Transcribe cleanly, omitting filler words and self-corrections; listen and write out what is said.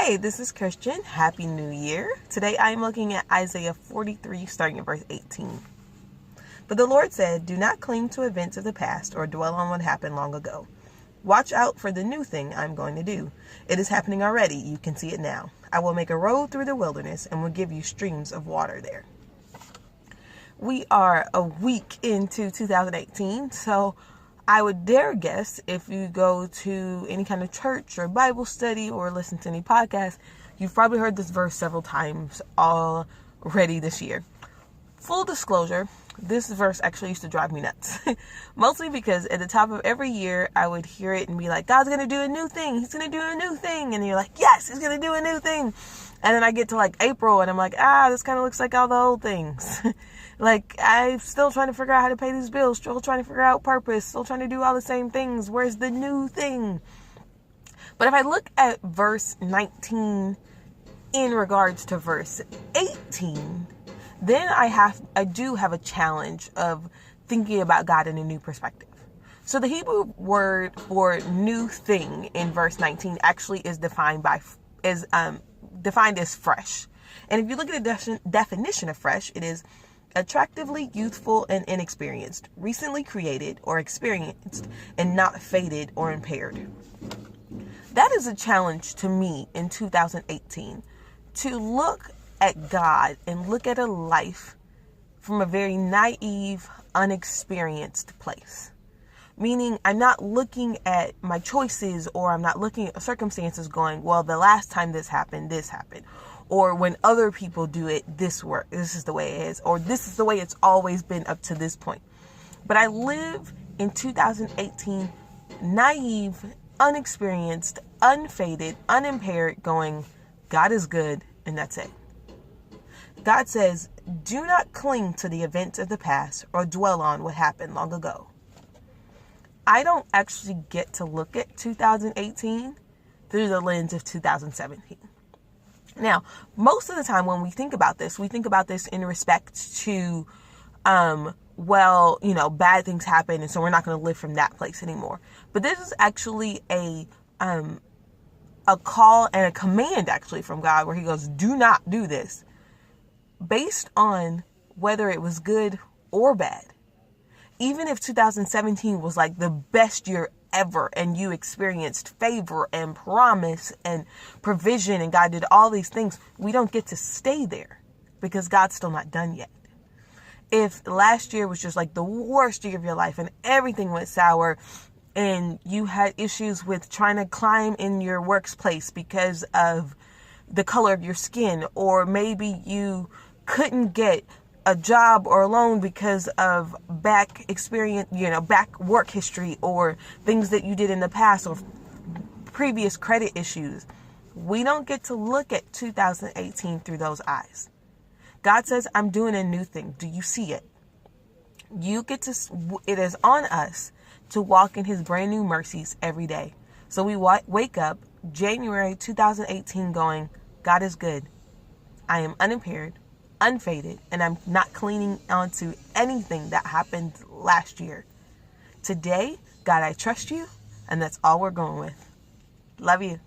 Hey, this is Christian. Happy New Year. Today I am looking at Isaiah 43, starting at verse 18. But the Lord said, "Do not cling to events of the past or dwell on what happened long ago. Watch out for the new thing I'm going to do. It is happening already. You can see it now. I will make a road through the wilderness and will give you streams of water there." We are a week into 2018, so I would dare guess if you go to any kind of church or Bible study or listen to any podcast, you've probably heard this verse several times already this year. Full disclosure, this verse actually used to drive me nuts. Mostly because at the top of every year, I would hear it and be like, God's going to do a new thing. He's going to do a new thing. And you're like, yes, he's going to do a new thing. And then I get to like April and I'm like, this kind of looks like all the old things. Like, I'm still trying to figure out how to pay these bills, still trying to figure out purpose, still trying to do all the same things. Where's the new thing? But if I look at verse 19 in regards to verse 18, then I do have a challenge of thinking about God in a new perspective. So the Hebrew word for new thing in verse 19 actually is defined as fresh. And if you look at the definition of fresh, it is attractively youthful and inexperienced, recently created or experienced, and not faded or impaired. That is a challenge to me in 2018, to look at God and look at a life from a very naive, unexperienced place. Meaning I'm not looking at my choices, or I'm not looking at circumstances going, well, the last time this happened. Or when other people do it, this is the way it is. Or this is the way it's always been up to this point. But I live in 2018, naive, unexperienced, unfaded, unimpaired, going, God is good, and that's it. God says, do not cling to the events of the past or dwell on what happened long ago. I don't actually get to look at 2018 through the lens of 2017. Now, most of the time when we think about this in respect to, bad things happen, and so we're not going to live from that place anymore. But this is actually a call and a command actually from God, where he goes, do not do this, based on whether it was good or bad. Even if 2017 was like the best year ever, and you experienced favor and promise and provision, and God did all these things, we don't get to stay there because God's still not done yet. If last year was just like the worst year of your life and everything went sour, and you had issues with trying to climb in your workplace because of the color of your skin, or maybe you couldn't get a job or a loan because of back work history, or things that you did in the past, or previous credit issues. We don't get to look at 2018 through those eyes. God says, I'm doing a new thing. Do you see it? It is on us to walk in his brand new mercies every day. So we wake up January 2018 going, God is good. I am unimpaired, unfaded, and I'm not clinging onto anything that happened last year. Today, God, I trust you, and that's all we're going with. Love you.